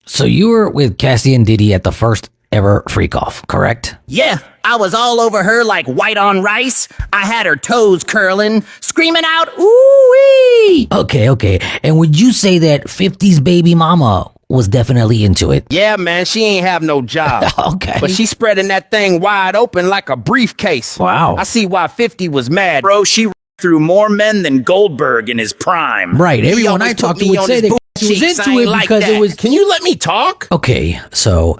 So you were with Cassie and Diddy at the first ever freak off, correct? Yeah, I was all over her like white on rice. I had her toes curling, screaming out, ooh-wee! Okay. And would you say that 50's baby mama was definitely into it? Yeah, man, she ain't have no job. Okay. But she spreading that thing wide open like a briefcase. Wow. I see why 50 was mad. Bro, she through more men than Goldberg in his prime. Right, everyone I always talked put to me would on say his that booty Cassie was cheeks. I into ain't it like because that. it was... Can you let me talk? Okay, so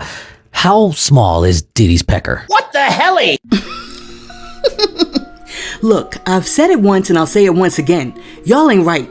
how small is Diddy's pecker? What the helly? Look, I've said it once and I'll say it once again. Y'all ain't right.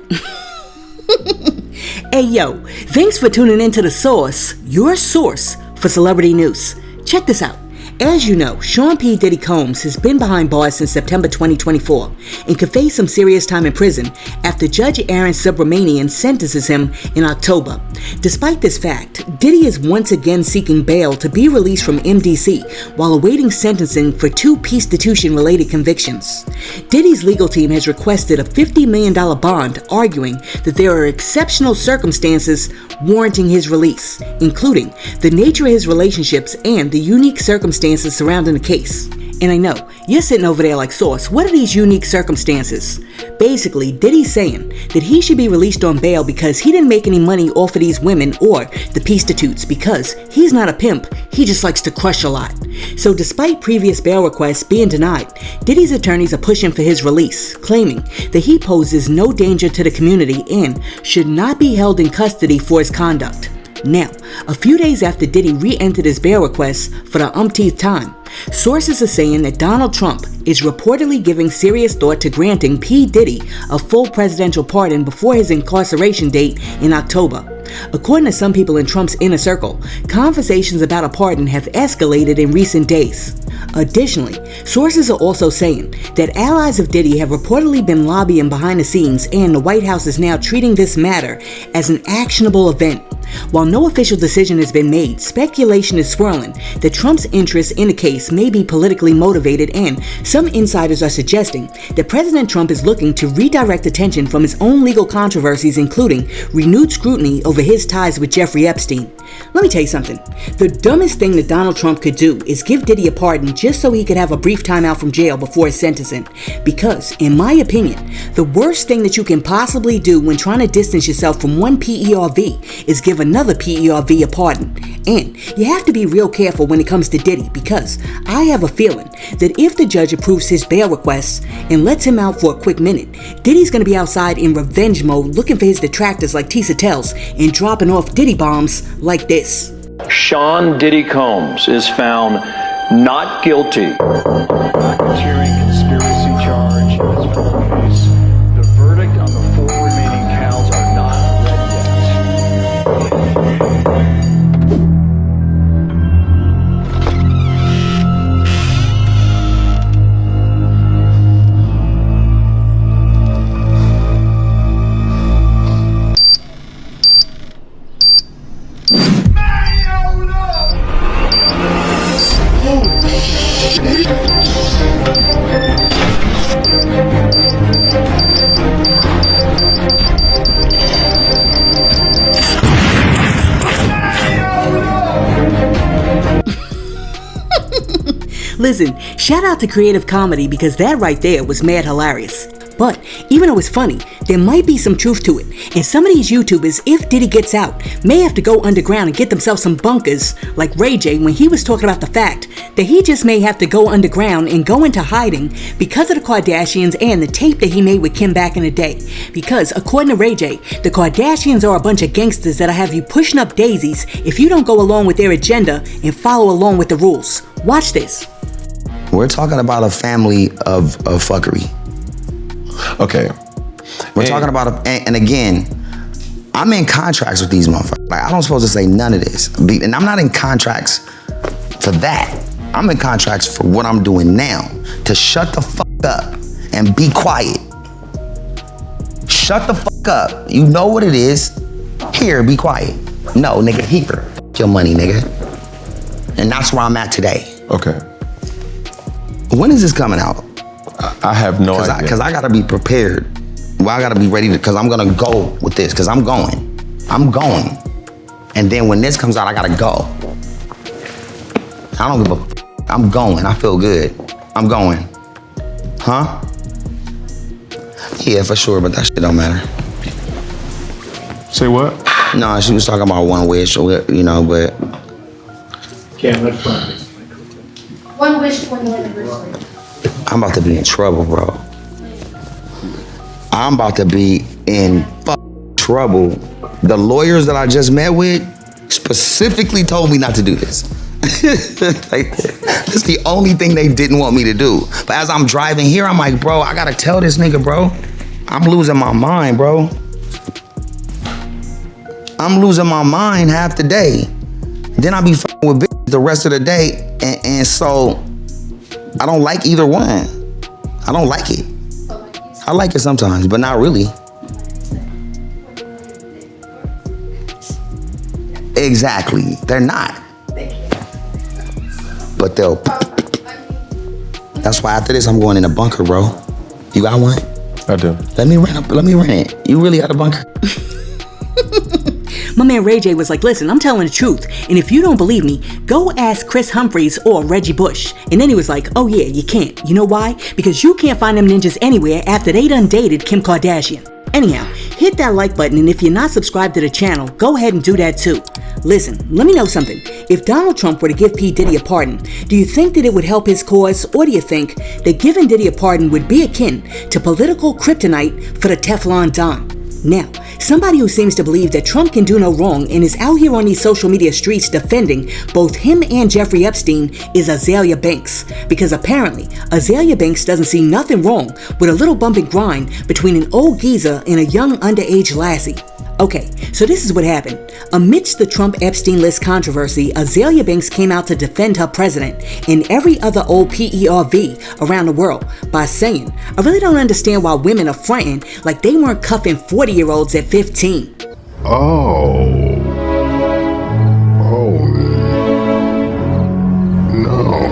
Hey yo, thanks for tuning into The Source, your source for celebrity news. Check this out. As you know, Sean P. Diddy Combs has been behind bars since September 2024 and could face some serious time in prison after Judge Aaron Subramanian sentences him in October. Despite this fact, Diddy is once again seeking bail to be released from MDC while awaiting sentencing for 2 prostitution-related convictions. Diddy's legal team has requested a $50 million bond, arguing that there are exceptional circumstances warranting his release, including the nature of his relationships and the unique circumstances surrounding the case. And I know, you're sitting over there like, Source, what are these unique circumstances? Basically, Diddy's saying that he should be released on bail because he didn't make any money off of these women or the prostitutes because he's not a pimp, he just likes to crush a lot. So despite previous bail requests being denied, Diddy's attorneys are pushing for his release, claiming that he poses no danger to the community and should not be held in custody for his conduct. Now, a few days after Diddy re-entered his bail request for the umpteenth time, sources are saying that Donald Trump is reportedly giving serious thought to granting P. Diddy a full presidential pardon before his incarceration date in October. According to some people in Trump's inner circle, conversations about a pardon have escalated in recent days. Additionally, sources are also saying that allies of Diddy have reportedly been lobbying behind the scenes, and the White House is now treating this matter as an actionable event. While no official decision has been made, speculation is swirling that Trump's interest in the case may be politically motivated, and some insiders are suggesting that President Trump is looking to redirect attention from his own legal controversies, including renewed scrutiny over his ties with Jeffrey Epstein. Let me tell you something. The dumbest thing that Donald Trump could do is give Diddy a pardon just so he could have a brief time out from jail before his sentencing. Because, in my opinion, the worst thing that you can possibly do when trying to distance yourself from one PERV is give another PERV a pardon. And you have to be real careful when it comes to Diddy, because I have a feeling that if the judge approves his bail requests and lets him out for a quick minute, Diddy's going to be outside in revenge mode looking for his detractors like Tisa Tells and dropping off Diddy bombs like this. Sean Diddy Combs is found not guilty. Racketeering conspiracy charge is released. The verdict on the 4 remaining counts are not read yet. Listen, shout out to Creative Comedy because that right there was mad hilarious. But even though it's funny, there might be some truth to it. And some of these YouTubers, if Diddy gets out, may have to go underground and get themselves some bunkers, like Ray J when he was talking about the fact that he just may have to go underground and go into hiding because of the Kardashians and the tape that he made with Kim back in the day. Because according to Ray J, the Kardashians are a bunch of gangsters that'll have you pushing up daisies if you don't go along with their agenda and follow along with the rules. Watch this. We're talking about a family of fuckery. Okay. We're talking about, and again, I'm in contracts with these motherfuckers. Like, I don't supposed to say none of this. And I'm not in contracts for that. I'm in contracts for what I'm doing now. To shut the fuck up and be quiet. Shut the fuck up. You know what it is. Here, be quiet. No, nigga, here. F your money, nigga. And that's where I'm at today. Okay. When is this coming out? I have no idea. Because I gotta be prepared. Well, I gotta be ready because I'm gonna go with this, because I'm going. I'm going. And then when this comes out, I gotta go. I don't give a f. I'm going. I feel good. I'm going. Huh? Yeah, for sure, but that shit don't matter. Say what? No, she was talking about one wish, you know, but. One wish for the anniversary. I'm about to be in trouble, bro. I'm about to be in trouble. The lawyers that I just met with specifically told me not to do this. Like, that's the only thing they didn't want me to do. But as I'm driving here, I'm like, bro, I gotta tell this nigga, bro. I'm losing my mind, bro. I'm losing my mind half the day. Then I be fucking with bitches the rest of the day. And so, I don't like either one. I don't like it. I like it sometimes, but not really. Exactly. They're not. But they'll. That's why after this, I'm going in a bunker, bro. You got one? I do. Let me rent it. You really got a bunker? My man Ray J was like, listen, I'm telling the truth, and if you don't believe me, go ask Chris Humphries or Reggie Bush. And then he was like, oh yeah, you can't. You know why? Because you can't find them ninjas anywhere after they done dated Kim Kardashian. Anyhow, hit that like button, and if you're not subscribed to the channel, go ahead and do that too. Listen, let me know something. If Donald Trump were to give P. Diddy a pardon, do you think that it would help his cause, or do you think that giving Diddy a pardon would be akin to political kryptonite for the Teflon Don? Now, somebody who seems to believe that Trump can do no wrong and is out here on these social media streets defending both him and Jeffrey Epstein is Azealia Banks. Because apparently, Azealia Banks doesn't see nothing wrong with a little bump and grind between an old geezer and a young underage lassie. Okay, so this is what happened. Amidst the Trump-Epstein list controversy, Azealia Banks came out to defend her president and every other old PERV around the world by saying, I really don't understand why women are fronting like they weren't cuffing 40-year-olds at 15. Oh, no.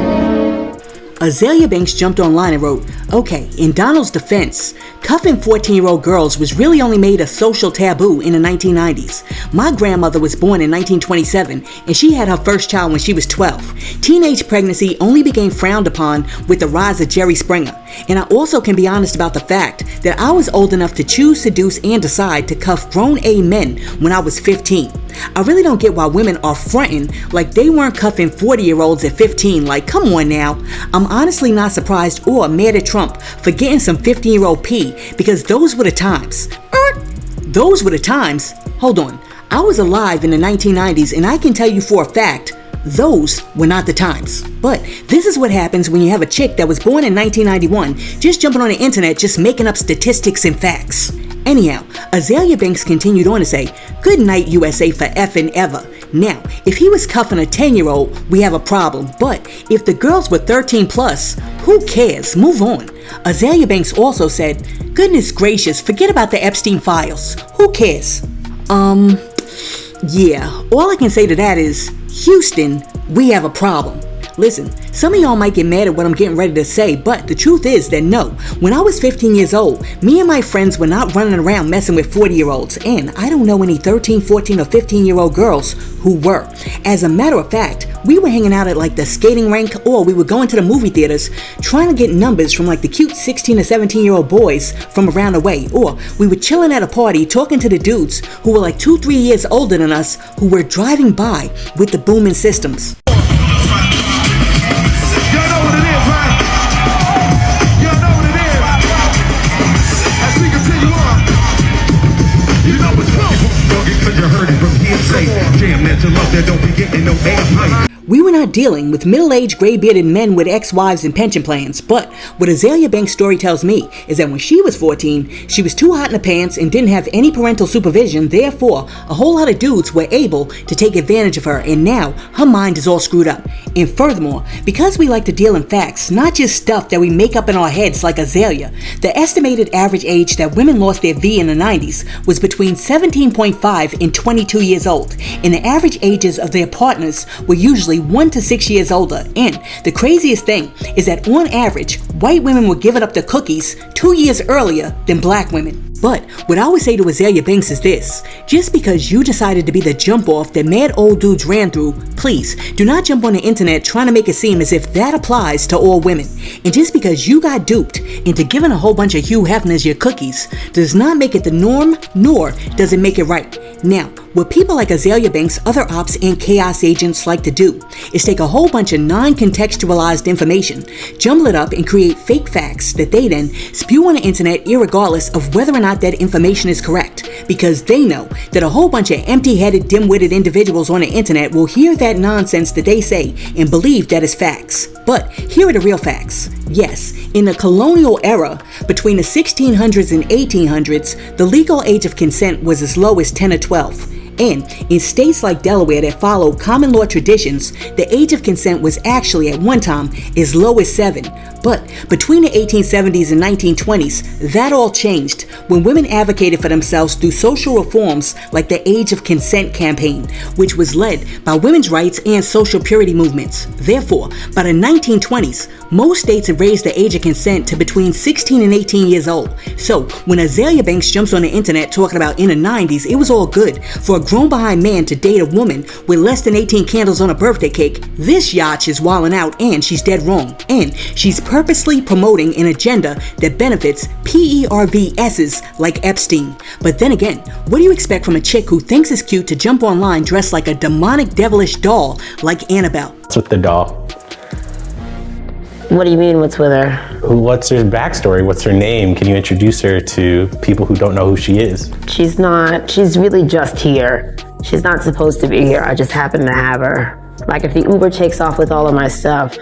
Azealia Banks jumped online and wrote, okay, in Donald's defense, cuffing 14-year-old girls was really only made a social taboo in the 1990s. My grandmother was born in 1927, and she had her first child when she was 12. Teenage pregnancy only became frowned upon with the rise of Jerry Springer. And I also can be honest about the fact that I was old enough to choose, seduce, and decide to cuff grown A men when I was 15. I really don't get why women are fronting like they weren't cuffing 40-year-olds at 15. Like, come on now. I'm honestly not surprised or mad at Trump for getting some 15-year-old P, because those were the times. Those were the times? Hold on. I was alive in the 1990s, and I can tell you for a fact, those were not the times. But this is what happens when you have a chick that was born in 1991 just jumping on the internet just making up statistics and facts. Anyhow, Azealia Banks continued on to say, good night USA for effing ever. Now, if he was cuffing a 10-year-old, we have a problem. But if the girls were 13 plus, who cares? Move on. Azealia Banks also said, goodness gracious, forget about the Epstein files. Who cares? Yeah, all I can say to that is, Houston, we have a problem. Listen, some of y'all might get mad at what I'm getting ready to say, but the truth is that no, when I was 15 years old, me and my friends were not running around messing with 40-year-olds, and I don't know any 13, 14, or 15-year-old girls who were. As a matter of fact, we were hanging out at like the skating rink, or we were going to the movie theaters trying to get numbers from like the cute 16 or 17-year-old boys from around the way, or we were chilling at a party talking to the dudes who were like 2-3 years older than us who were driving by with the booming systems. We were not dealing with middle-aged, gray-bearded men with ex-wives and pension plans, but what Azealia Banks' story tells me is that when she was 14, she was too hot in the pants and didn't have any parental supervision, therefore, a whole lot of dudes were able to take advantage of her, and now her mind is all screwed up. And furthermore, because we like to deal in facts, not just stuff that we make up in our heads like Azealia, the estimated average age that women lost their V in the 90s was between 17.5 and 22 years old, and the average ages of their partners were usually roughly 1 to 6 years older. And the craziest thing is that on average, white women were giving up their cookies 2 years earlier than black women. But what I would say to Azealia Banks is this: just because you decided to be the jump off that mad old dudes ran through, please do not jump on the internet trying to make it seem as if that applies to all women. And just because you got duped into giving a whole bunch of Hugh Hefners your cookies does not make it the norm, nor does it make it right. Now, what people like Azealia Banks, other ops, and chaos agents like to do is take a whole bunch of non-contextualized information, jumble it up, and create fake facts that they then spew on the internet irregardless of whether or not that information is correct, because they know that a whole bunch of empty-headed, dim-witted individuals on the internet will hear that nonsense that they say and believe that is facts. But here are the real facts. Yes, in the colonial era, between the 1600s and 1800s, the legal age of consent was as low as 10 or 12. And in states like Delaware that followed common law traditions, the age of consent was actually at one time as low as 7. But between the 1870s and 1920s, that all changed when women advocated for themselves through social reforms like the Age of Consent campaign, which was led by women's rights and social purity movements. Therefore, by the 1920s, most states had raised the age of consent to between 16 and 18 years old. So when Azealia Banks jumps on the internet talking about in the 90s, it was all good for a grown behind man to date a woman with less than 18 candles on a birthday cake. This yacht is wildin' out, and she's dead wrong. And she's purposely promoting an agenda that benefits PERVS's like Epstein. But then again, what do you expect from a chick who thinks it's cute to jump online dressed like a demonic devilish doll like Annabelle? What's with the doll? What do you mean, what's with her? What's her backstory? What's her name? Can you introduce her to people who don't know who she is? She's really just here. She's not supposed to be here. I just happen to have her. Like if the Uber takes off with all of my stuff,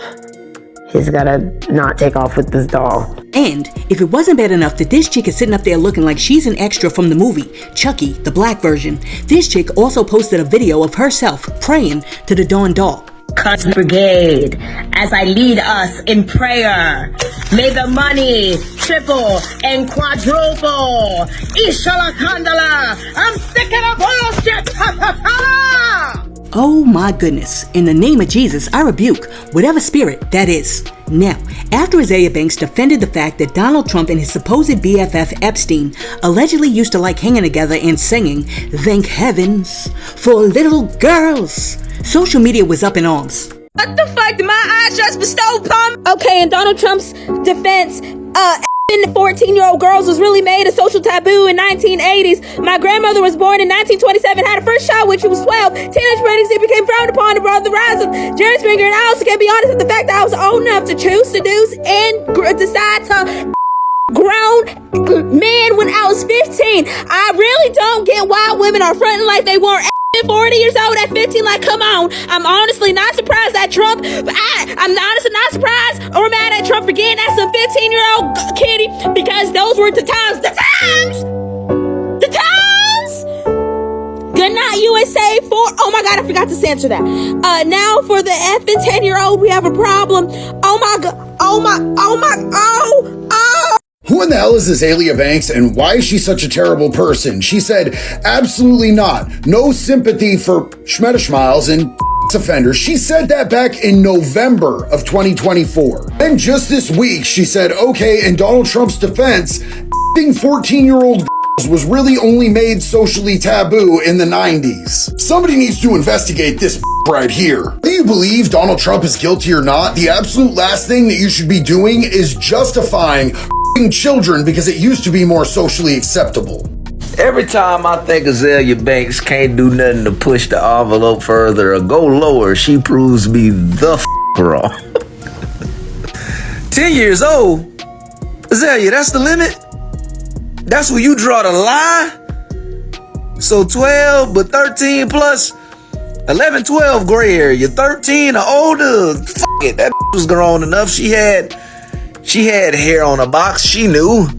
he's gotta not take off with this doll. And if it wasn't bad enough that this chick is sitting up there looking like she's an extra from the movie Chucky, the black version, this chick also posted a video of herself praying to the Dawn doll. Cut brigade, as I lead us in prayer, may the money triple and quadruple. Ishala Kandala, I'm sick of bullshit. Ha, ha, ha. Oh my goodness, in the name of Jesus, I rebuke whatever spirit that is. Now, after Azealia Banks defended the fact that Donald Trump and his supposed BFF Epstein allegedly used to like hanging together and singing, "Thank heavens for little girls," social media was up in arms. What the fuck did my eyes just bestow upon? Okay, in Donald Trump's defense, 14-year-old girls was really made a social taboo in 1980s. My grandmother was born in 1927, had her first child when she was 12. Teenage pregnancy became frowned upon and brought the rise of Jerry Springer, and I also can't be honest with the fact that I was old enough to choose, seduce, and decide to grown men when I was 15. I really don't get why women are fronting like they weren't 40 years old at 15. Like, come on. I'm honestly not surprised at Trump. I'm honestly not surprised or mad at Trump for getting at some 15-year-old kitty, because those were the times. The times! The times! Good night, USA. Oh my God, I forgot to censor that. Now for the effing 10-year-old, we have a problem. Oh my God. Who in the hell is Azealia Banks, and why is she such a terrible person? She said, absolutely not. No sympathy for Schmiles and offenders. She said that back in November of 2024. Then just this week, she said, okay, in Donald Trump's defense, 14-year-old was really only made socially taboo in the 90s. Somebody needs to investigate this right here. Whether you believe Donald Trump is guilty or not, the absolute last thing that you should be doing is justifying children because it used to be more socially acceptable. Every time I think Azealia Banks can't do nothing to push the envelope further or go lower, she proves me the wrong. 10 years old? Azealia, that's the limit? That's where you draw the line? So 12, but 13 plus 11, 12 gray area. 13 or older, it, that was grown enough. She had hair on her box. She knew.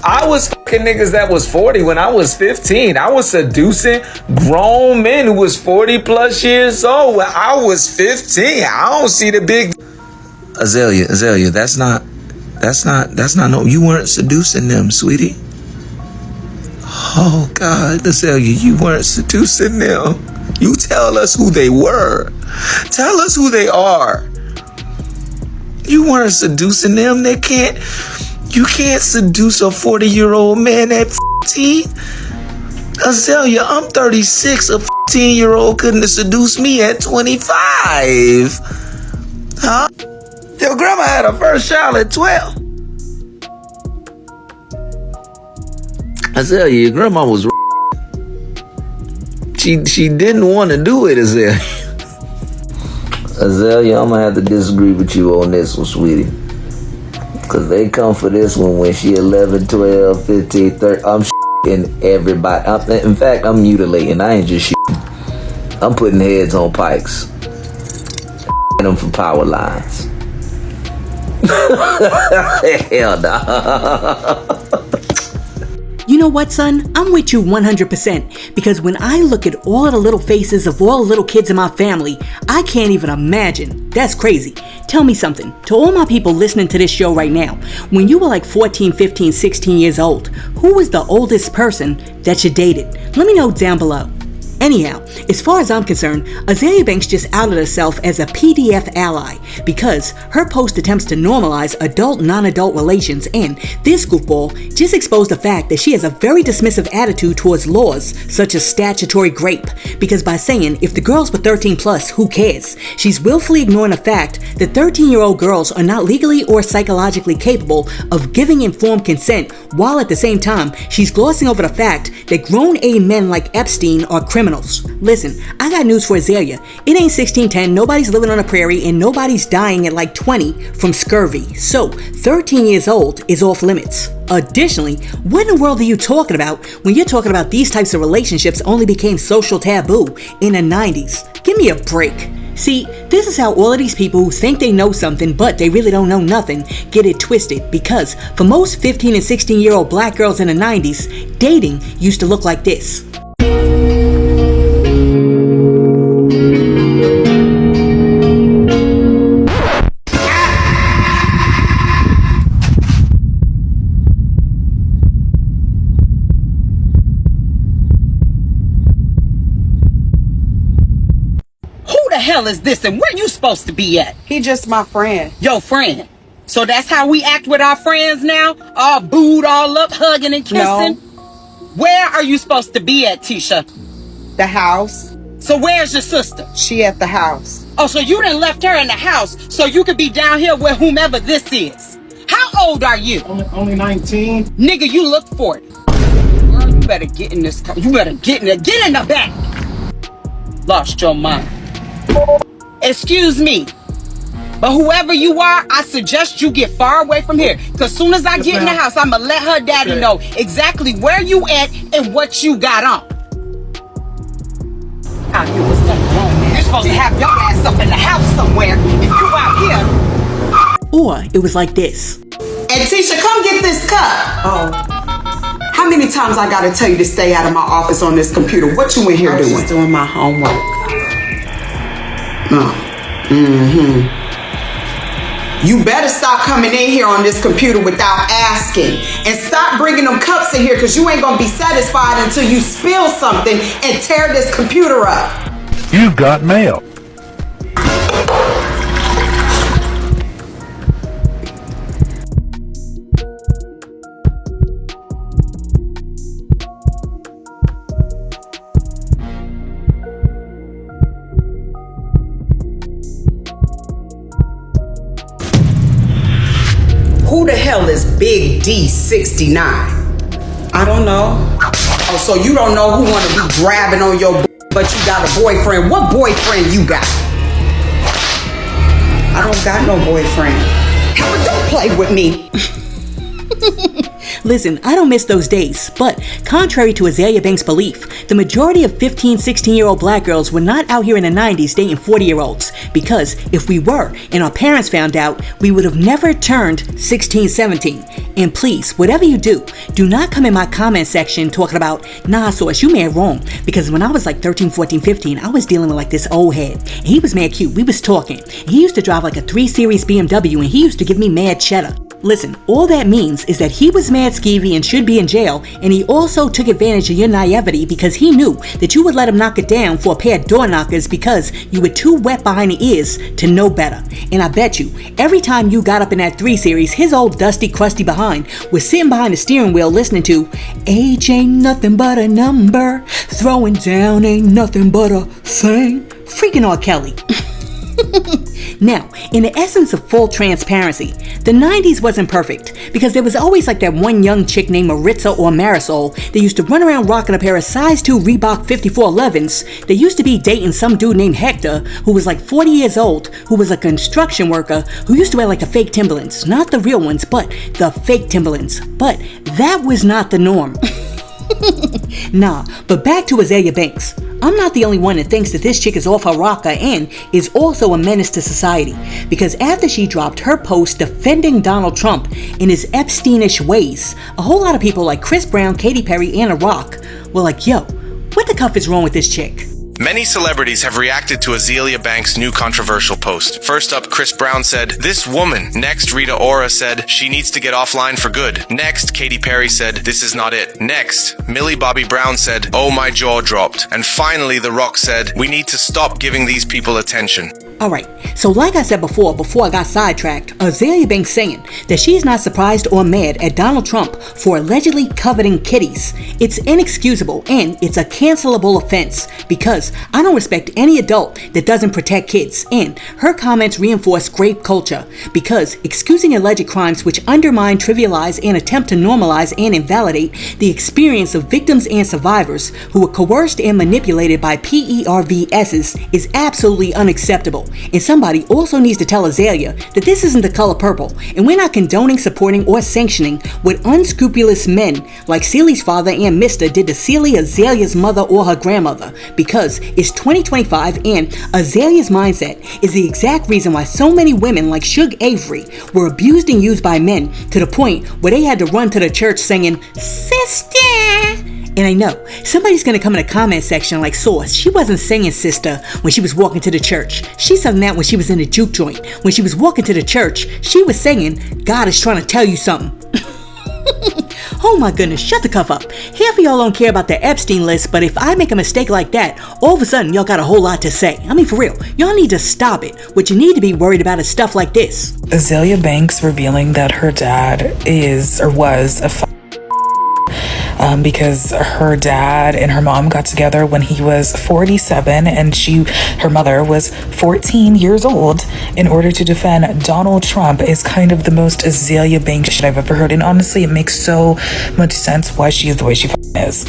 I was fucking niggas that was 40 when I was 15. I was seducing grown men who was 40 plus years old when I was 15. I don't see the big Azealia, that's not no, you weren't seducing them, sweetie. Oh God, Azealia, you weren't seducing them. You tell us who they were. Tell us who they are. You weren't seducing them. You can't seduce a 40-year-old man at 15. Azealia, I'm 36. A 15-year-old couldn't have seduced me at 25. Huh? Your grandma had her first child at 12. Azealia, your grandma was She didn't want to do it, Azealia. Azealia, I'm gonna have to disagree with you on this one, sweetie. Cause they come for this one when she 11, 12, 15, 30. I'm shitting everybody. In fact, I'm mutilating. I ain't just shitting. I'm putting heads on pikes. Them for power lines. Hell no. You know what, son? I'm with you 100%, because when I look at all of the little faces of all the little kids in my family, I can't even imagine. That's crazy. Tell me something. To all my people listening to this show right now, when you were like 14, 15, 16 years old, who was the oldest person that you dated? Let me know down below. Anyhow, as far as I'm concerned, Azealia Banks just outed herself as a PDF ally because her post attempts to normalize adult, non-adult relations, and this goofball just exposed the fact that she has a very dismissive attitude towards laws such as statutory rape, because by saying if the girls were 13 plus, who cares? She's willfully ignoring the fact that 13-year-old girls are not legally or psychologically capable of giving informed consent, while at the same time, she's glossing over the fact that grown-A men like Epstein are criminals. Listen, I got news for Azealia. It ain't 1610, nobody's living on a prairie, and nobody's dying at like 20 from scurvy. So, 13 years old is off limits. Additionally, what in the world are you talking about when you're talking about these types of relationships only became social taboo in the 90s? Give me a break. See, this is how all of these people who think they know something but they really don't know nothing get it twisted, because for most 15 and 16-year-old black girls in the 90s, dating used to look like this. Hell is this, and where you supposed to be at? He just my friend. Your friend? So that's how we act with our friends now? All booed, all up, hugging and kissing? No. Where are you supposed to be at, Tisha? The house. So where's your sister? She at the house. Oh, so you done left her in the house so you could be down here with whomever this is. How old are you? Only 19. Nigga, you look 40. Girl, you better get in this car. You better get in there. Get in the back. Lost your mind. Excuse me, but whoever you are, I suggest you get far away from here, because soon as I get in the house, I'm gonna let her daddy know exactly where you at and what you got on. Out here with something wrong. You're supposed to have your ass up in the house somewhere if you out here. Or it was like this. And Tisha, come get this cup. Oh. How many times I gotta tell you to stay out of my office on this computer? What you in here doing? Just doing my homework. You better stop coming in here on this computer without asking, and stop bringing them cups in here, because you ain't gonna be satisfied until you spill something and tear this computer up. You got mail. Who the hell is Big D69? I don't know. Oh, so you don't know who wanna be grabbing on your but you got a boyfriend. What boyfriend you got? I don't got no boyfriend. Howard, don't play with me. Listen, I don't miss those days, but contrary to Azealia Banks' belief, the majority of 15, 16-year-old black girls were not out here in the 90s dating 40-year-olds, because if we were, and our parents found out, we would have never turned 16, 17. And please, whatever you do not come in my comment section talking about, nah, Source, you mad wrong, because when I was like 13, 14, 15, I was dealing with like this old head, and he was mad cute, we was talking, and he used to drive like a 3 Series BMW, and he used to give me mad cheddar. Listen, all that means is that he was mad skeevy and should be in jail, and he also took advantage of your naivety because he knew that you would let him knock it down for a pair of door knockers because you were too wet behind the ears to know better. And I bet you, every time you got up in that 3 Series, his old dusty, crusty behind was sitting behind the steering wheel listening to Age ain't nothing but a number, throwing down ain't nothing but a thing. Freaking R. Kelly. Now, in the essence of full transparency, the 90s wasn't perfect because there was always like that one young chick named Maritza or Marisol that used to run around rocking a pair of size 2 Reebok 5411s. They used to be dating some dude named Hector who was like 40 years old, who was a construction worker who used to wear like the fake Timberlands. Not the real ones, but the fake Timberlands. But that was not the norm. Nah, but back to Azealia Banks. I'm not the only one that thinks that this chick is off her rocker and is also a menace to society, because after she dropped her post defending Donald Trump in his Epsteinish ways, a whole lot of people like Chris Brown, Katy Perry, and The Rock were like, yo, what the cuff is wrong with this chick? Many celebrities have reacted to Azealia Banks' new controversial post. First up, Chris Brown said, "This woman." Next, Rita Ora said, "She needs to get offline for good." Next, Katy Perry said, "This is not it." Next, Millie Bobby Brown said, "Oh, my jaw dropped." And finally, The Rock said, "We need to stop giving these people attention." Alright, so like I said before I got sidetracked, Azealia Banks saying that she's not surprised or mad at Donald Trump for allegedly coveting kitties. It's inexcusable and it's a cancelable offense because I don't respect any adult that doesn't protect kids, and her comments reinforce grape culture because excusing alleged crimes which undermine, trivialize, and attempt to normalize and invalidate the experience of victims and survivors who were coerced and manipulated by PERVSs is absolutely unacceptable. And somebody also needs to tell Azealia that this isn't the color purple, and we're not condoning, supporting, or sanctioning what unscrupulous men like Celie's father and Mr. did to Celie, Azalea's mother, or her grandmother, because it's 2025 and Azalea's mindset is the exact reason why so many women like Suge Avery were abused and used by men to the point where they had to run to the church singing, "Sister." And I know, somebody's gonna come in the comment section like, Source, she wasn't singing Sister when she was walking to the church. She sung that when she was in a juke joint. When she was walking to the church, she was singing, "God is trying to tell you something." Oh my goodness, shut the cuff up. Half of y'all don't care about the Epstein list, but if I make a mistake like that, all of a sudden y'all got a whole lot to say. I mean, for real, y'all need to stop it. What you need to be worried about is stuff like this. Azealia Banks revealing that her dad is or was a because her dad and her mom got together when he was 47 and her mother was 14 years old in order to defend Donald Trump is kind of the most Azealia Banks shit I've ever heard. And honestly, it makes so much sense why she is the way she is.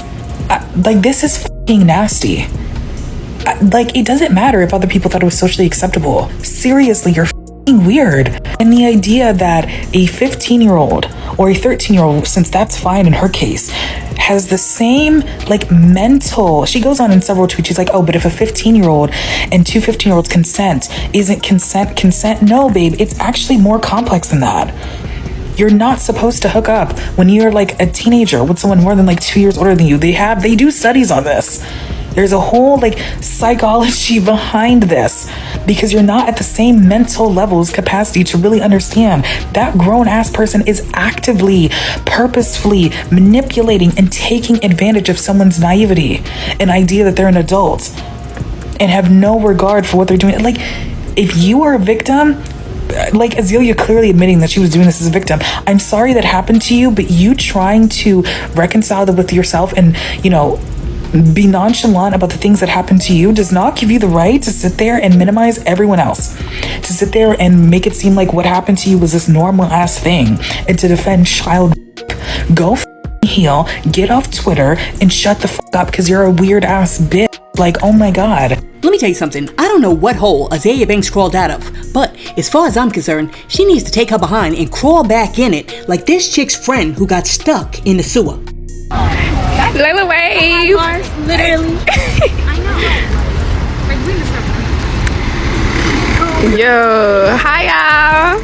Like, this is fucking nasty. Like, it doesn't matter if other people thought it was socially acceptable. Seriously, you're weird. And the idea that a 15-year-old or a 13-year-old, since that's fine in her case, has the same like mental, she goes on in several tweets, she's like, oh, but if a 15-year-old and 2 15-year-olds consent, isn't consent? No, babe, it's actually more complex than that. You're not supposed to hook up when you're like a teenager with someone more than like 2 years older than you. They do studies on this. There's a whole like psychology behind this because you're not at the same mental levels capacity to really understand that grown ass person is actively, purposefully manipulating and taking advantage of someone's naivety, an idea that they're an adult and have no regard for what they're doing. Like, if you are a victim, like Azealia clearly admitting that she was doing this as a victim, I'm sorry that happened to you, but you trying to reconcile that with yourself and, you know, be nonchalant about the things that happened to you does not give you the right to sit there and minimize everyone else, to sit there and make it seem like what happened to you was this normal ass thing, and to defend child. Go heal, get off Twitter, and shut the fuck up because you're a weird ass bitch. Like, oh my god. Let me tell you something. I don't know what hole Azealia Banks crawled out of, but as far as I'm concerned, she needs to take her behind and crawl back in it like this chick's friend who got stuck in the sewer. Layla wave. Literally. Yo, hi y'all.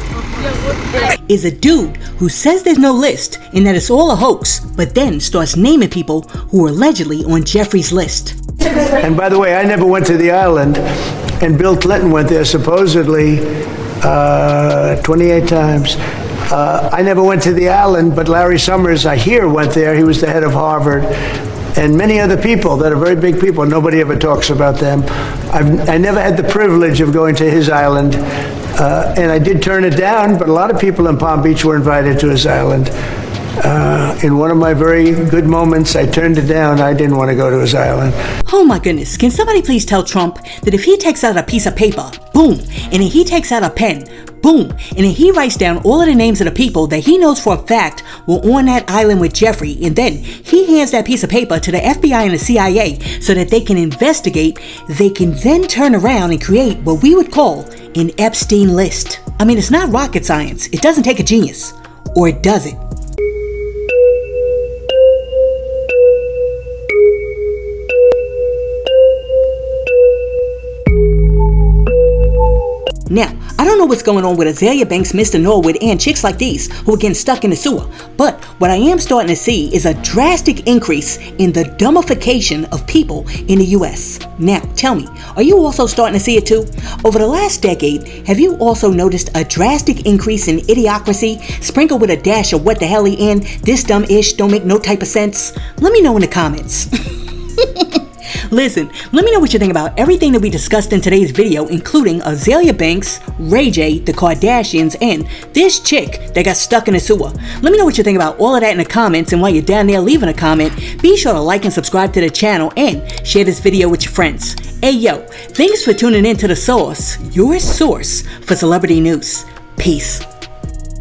Is a dude who says there's no list and that it's all a hoax, but then starts naming people who are allegedly on Jeffrey's list. And by the way, I never went to the island, and Bill Clinton went there supposedly 28 times. I never went to the island, but Larry Summers, I hear, went there. He was the head of Harvard. And many other people that are very big people. Nobody ever talks about them. I never had the privilege of going to his island. And I did turn it down, but a lot of people in Palm Beach were invited to his island. In one of my very good moments, I turned it down. I didn't want to go to his island. Oh my goodness, can somebody please tell Trump that if he takes out a piece of paper, boom, and then he takes out a pen, boom, and then he writes down all of the names of the people that he knows for a fact were on that island with Jeffrey, and then he hands that piece of paper to the FBI and the CIA so that they can investigate, they can then turn around and create what we would call an Epstein list. I mean, it's not rocket science. It doesn't take a genius. Or it does it. Now, I don't know what's going on with Azealia Banks, Mr. Norwood, and chicks like these who are getting stuck in the sewer, but what I am starting to see is a drastic increase in the dumbification of people in the US. Now, tell me, are you also starting to see it too? Over the last decade, have you also noticed a drastic increase in idiocracy, sprinkled with a dash of what the hell and this dumb-ish don't make no type of sense? Let me know in the comments. Listen, let me know what you think about everything that we discussed in today's video, including Azealia Banks, Ray J, the Kardashians, and this chick that got stuck in the sewer. Let me know what you think about all of that in the comments, and while you're down there leaving a comment, be sure to like and subscribe to the channel and share this video with your friends. Hey yo, thanks for tuning in to The Source, your source for celebrity news. Peace.